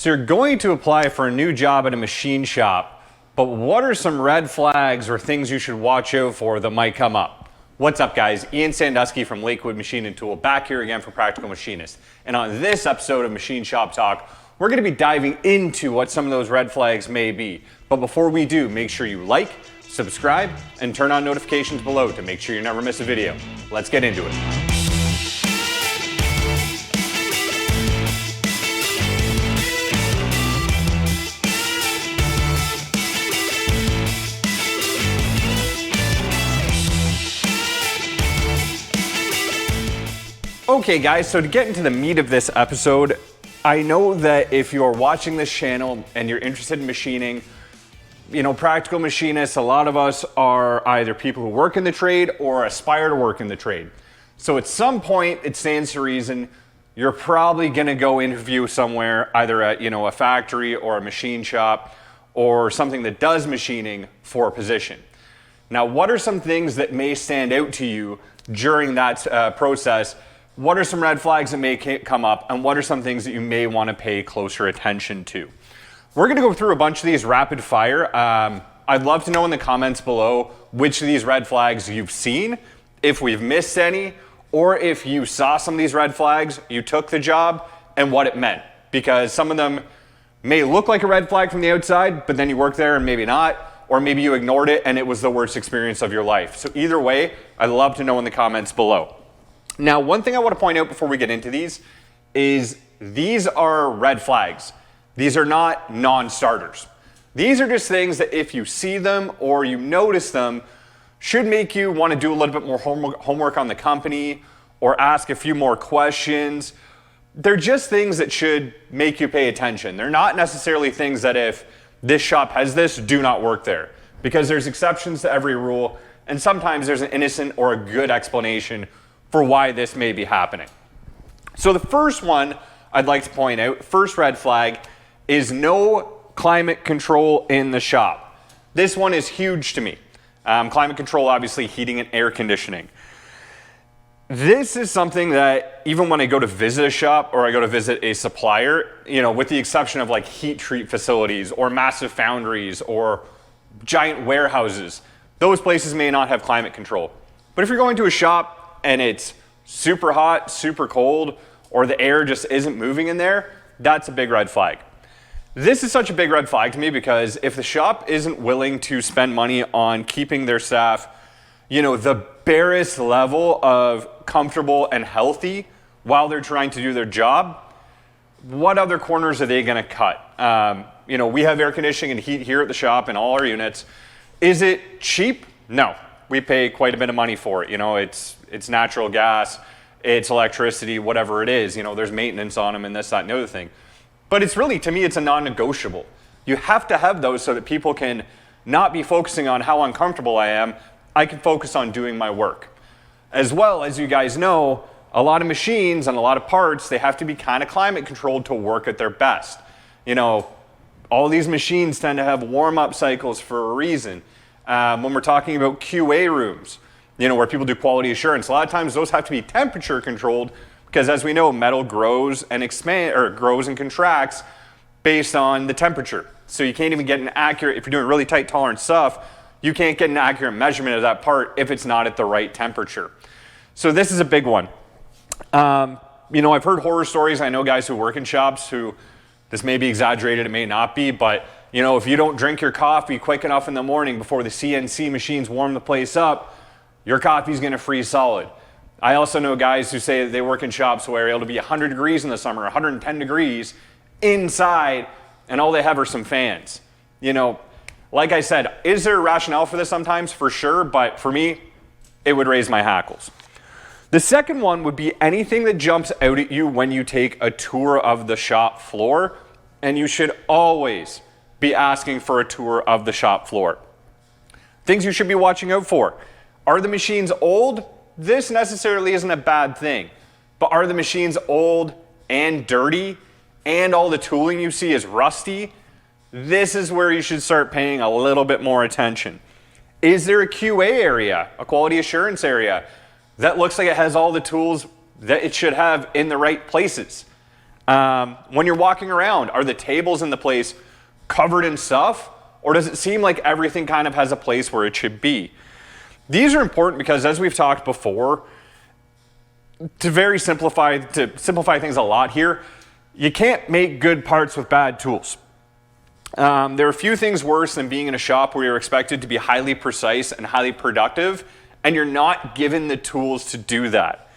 So you're going to apply for a new job at a machine shop, but what are some red flags or things you should watch out for that might come up? What's up guys, Ian Sandusky from Lakewood Machine and Tool back here again for Practical Machinist. And on this episode of Machine Shop Talk, we're going to be diving into what some of those red flags may be. But before we do, make sure you like, subscribe, and turn on notifications below to make sure you never miss a video. Let's get into it. Okay guys, so to get into the meat of this episode, I know that if you're watching this channel and you're interested in machining, you know, practical machinists, a lot of us are either people who work in the trade or aspire to work in the trade. So at some point, it stands to reason, you're probably gonna go interview somewhere, either at, a factory or a machine shop or something that does machining for a position. Now, what are some things that may stand out to you during that process? What are some red flags that may come up, and what are some things that you may want to pay closer attention to? We're going to go through a bunch of these rapid fire. I'd love to know in the comments below which of these red flags you've seen, if we've missed any, or if you saw some of these red flags, you took the job, and what it meant. Because some of them may look like a red flag from the outside, but then you work there and maybe not, or maybe you ignored it and it was the worst experience of your life. So either way, I'd love to know in the comments below. Now, one thing I want to point out before we get into these is these are red flags. These are not non-starters. These are just things that if you see them or you notice them, should make you want to do a little bit more homework on the company or ask a few more questions. They're just things that should make you pay attention. They're not necessarily things that if this shop has this, do not work there. Because there's exceptions to every rule, and sometimes there's an innocent or a good explanation for why this may be happening. So the first one I'd like to point out, first red flag, is no climate control in the shop. This one is huge to me. Climate control, obviously heating and air conditioning. This is something that even when I go to visit a shop or I go to visit a supplier, with the exception of like heat treat facilities or massive foundries or giant warehouses, those places may not have climate control. But if you're going to a shop and it's super hot, super cold, or the air just isn't moving in there, that's a big red flag. This is such a big red flag to me because if the shop isn't willing to spend money on keeping their staff, the barest level of comfortable and healthy while they're trying to do their job, what other corners are they gonna cut? We have air conditioning and heat here at the shop in all our units. Is it cheap? No. We pay quite a bit of money for it. It's natural gas, it's electricity, whatever it is. There's maintenance on them and this, that, and the other thing. But it's really, to me, it's a non-negotiable. You have to have those so that people can not be focusing on how uncomfortable I am. I can focus on doing my work. As well, as you guys know, a lot of machines and a lot of parts, they have to be kind of climate controlled to work at their best. All these machines tend to have warm-up cycles for a reason. When we're talking about QA rooms, where people do quality assurance, a lot of times those have to be temperature controlled because as we know, metal grows and grows and contracts based on the temperature. So you can't even get an accurate, if you're doing really tight tolerance stuff, you can't get an accurate measurement of that part if it's not at the right temperature. So this is a big one. I've heard horror stories. I know guys who work in shops who, this may be exaggerated, it may not be, but if you don't drink your coffee quick enough in the morning before the CNC machines warm the place up, your coffee's gonna freeze solid. I also know guys who say that they work in shops where it'll be 100 degrees in the summer, 110 degrees inside, and all they have are some fans. Like I said, is there a rationale for this sometimes? For sure, but for me, it would raise my hackles. The second one would be anything that jumps out at you when you take a tour of the shop floor, and you should always be asking for a tour of the shop floor. Things you should be watching out for. Are the machines old? This necessarily isn't a bad thing, but are the machines old and dirty and all the tooling you see is rusty? This is where you should start paying a little bit more attention. Is there a QA area, a quality assurance area, that looks like it has all the tools that it should have in the right places? When you're walking around, are the tables in the place covered in stuff? Or does it seem like everything kind of has a place where it should be? These are important because, as we've talked before, to simplify things a lot here, you can't make good parts with bad tools. There are a few things worse than being in a shop where you're expected to be highly precise and highly productive, and you're not given the tools to do that.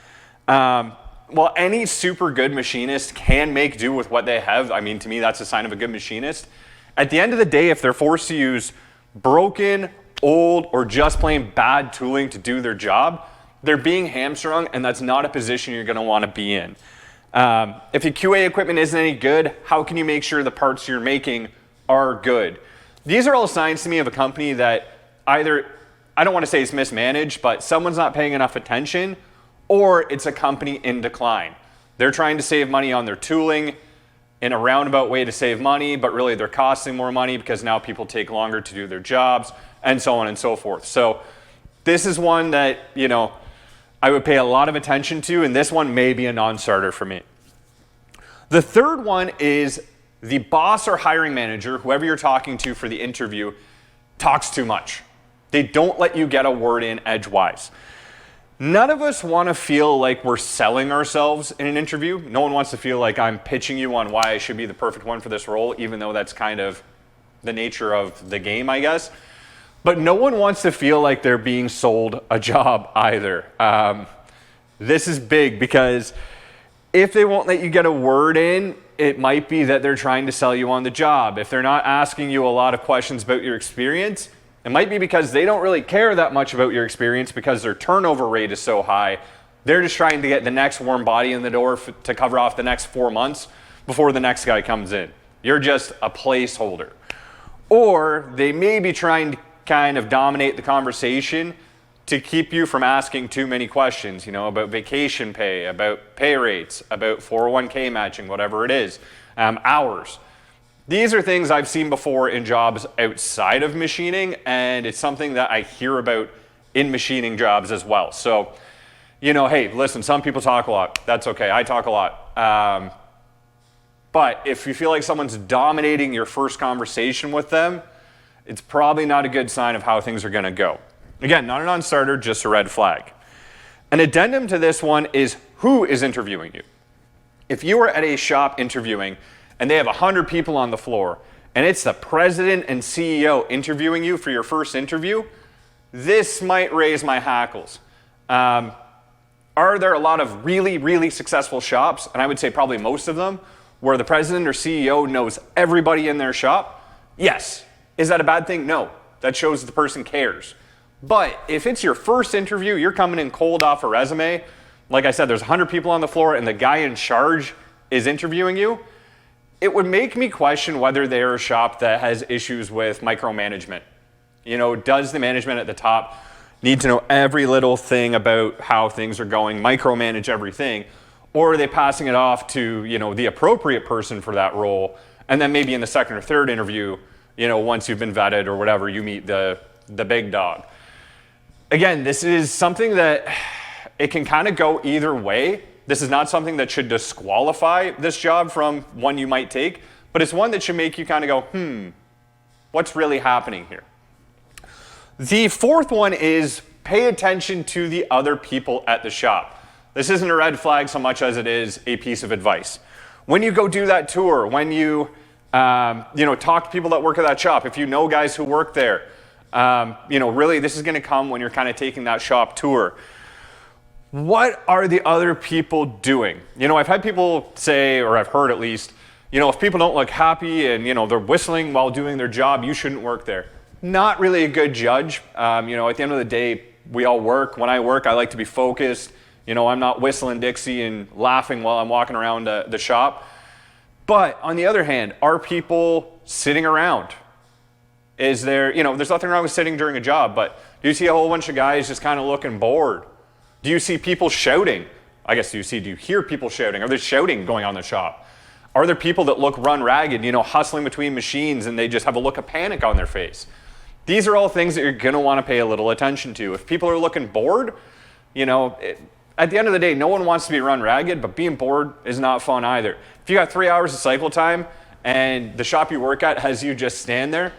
While any super good machinist can make do with what they have, I mean, to me, that's a sign of a good machinist. At the end of the day, if they're forced to use broken, old, or just plain bad tooling to do their job, they're being hamstrung, and that's not a position you're going to want to be in. If your QA equipment isn't any good, how can you make sure the parts you're making are good? These are all signs to me of a company that either, I don't want to say it's mismanaged, but someone's not paying enough attention, or it's a company in decline. They're trying to save money on their tooling in a roundabout way to save money, but really they're costing more money because now people take longer to do their jobs, and so on and so forth. So this is one that, I would pay a lot of attention to, and this one may be a non-starter for me. The third one is the boss or hiring manager, whoever you're talking to for the interview, talks too much. They don't let you get a word in edgewise. None of us want to feel like we're selling ourselves in an interview. No one wants to feel like I'm pitching you on why I should be the perfect one for this role, even though that's kind of the nature of the game, I guess. But no one wants to feel like they're being sold a job either. This is big because if they won't let you get a word in, it might be that they're trying to sell you on the job. If they're not asking you a lot of questions about your experience, it might be because they don't really care that much about your experience because their turnover rate is so high. They're just trying to get the next warm body in the door to cover off the next 4 months before the next guy comes in. You're just a placeholder. Or they may be trying to kind of dominate the conversation to keep you from asking too many questions, about vacation pay, about pay rates, about 401k matching, whatever it is, hours. These are things I've seen before in jobs outside of machining, and it's something that I hear about in machining jobs as well. So, hey, listen, some people talk a lot. That's okay. I talk a lot. But if you feel like someone's dominating your first conversation with them, it's probably not a good sign of how things are going to go. Again, not a non-starter, just a red flag. An addendum to this one is who is interviewing you. If you are at a shop interviewing and they have 100 people on the floor and it's the president and CEO interviewing you for your first interview, this might raise my hackles. Are there a lot of really, really successful shops, and I would say probably most of them, where the president or CEO knows everybody in their shop? Yes. Is that a bad thing? No. That shows that the person cares. But if it's your first interview, you're coming in cold off a resume, like I said, there's 100 people on the floor and the guy in charge is interviewing you, it would make me question whether they're a shop that has issues with micromanagement. Does the management at the top need to know every little thing about how things are going, micromanage everything, or are they passing it off to, the appropriate person for that role, and then maybe in the second or third interview, once you've been vetted or whatever, you meet the big dog. Again, this is something that it can kind of go either way. This is not something that should disqualify this job from one you might take, but it's one that should make you kind of go, what's really happening here? The fourth one is pay attention to the other people at the shop. This isn't a red flag so much as it is a piece of advice. When you go do that tour, when you talk to people that work at that shop, if you know guys who work there, really this is going to come when you're kind of taking that shop tour. What are the other people doing? I've had people say, or I've heard at least, if people don't look happy and, they're whistling while doing their job, you shouldn't work there. Not really a good judge. At the end of the day, we all work. When I work, I like to be focused. I'm not whistling Dixie and laughing while I'm walking around the shop. But on the other hand, are people sitting around? Is there, there's nothing wrong with sitting during a job, but do you see a whole bunch of guys just kind of looking bored? Do you see people shouting? I guess do you hear people shouting? Are there shouting going on in the shop? Are there people that look run ragged, hustling between machines and they just have a look of panic on their face? These are all things that you're going to want to pay a little attention to. If people are looking bored, At the end of the day, no one wants to be run ragged, but being bored is not fun either. If you got 3 hours of cycle time and the shop you work at has you just stand there,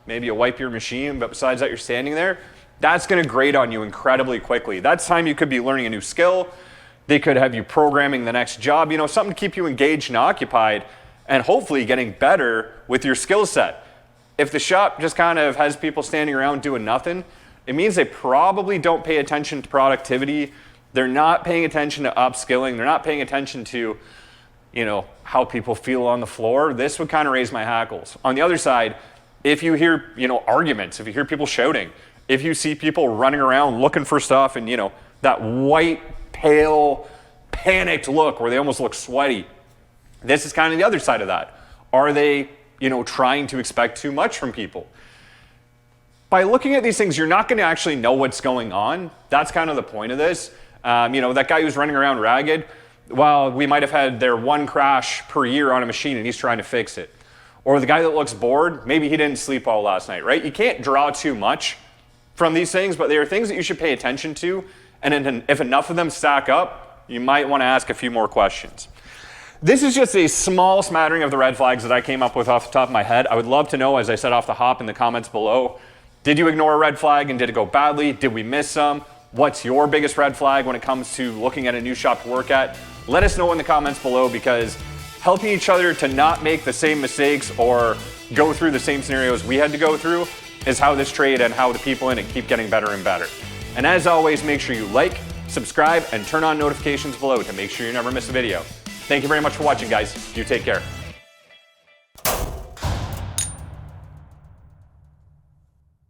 maybe you wipe your machine, but besides that, you're standing there, that's gonna grate on you incredibly quickly. That's time you could be learning a new skill. They could have you programming the next job, you know, something to keep you engaged and occupied, and hopefully getting better with your skill set. If the shop just kind of has people standing around doing nothing, it means they probably don't pay attention to productivity. They're not paying attention to upskilling. They're not paying attention to, you know, how people feel on the floor. This would kind of raise my hackles. On the other side, if you hear, you know, arguments, if you hear people shouting, if you see people running around looking for stuff and, you know, that white, pale, panicked look where they almost look sweaty, this is kind of the other side of that. Are they, you know, trying to expect too much from people? By looking at these things, you're not going to actually know what's going on. That's kind of the point of this. You know, that guy who's running around ragged, well, we might have had their one crash per year on a machine and he's trying to fix it. Or the guy that looks bored, maybe he didn't sleep well last night, right? You can't draw too much from these things, but there are things that you should pay attention to. And if enough of them stack up, you might want to ask a few more questions. This is just a small smattering of the red flags that I came up with off the top of my head. I would love to know, as I said off the hop, in the comments below, did you ignore a red flag and did it go badly? Did we miss some? What's your biggest red flag when it comes to looking at a new shop to work at? Let us know in the comments below, because helping each other to not make the same mistakes or go through the same scenarios we had to go through is how this trade and how the people in it keep getting better and better. And as always, make sure you like, subscribe, and turn on notifications below to make sure you never miss a video. Thank you very much for watching, guys. You take care.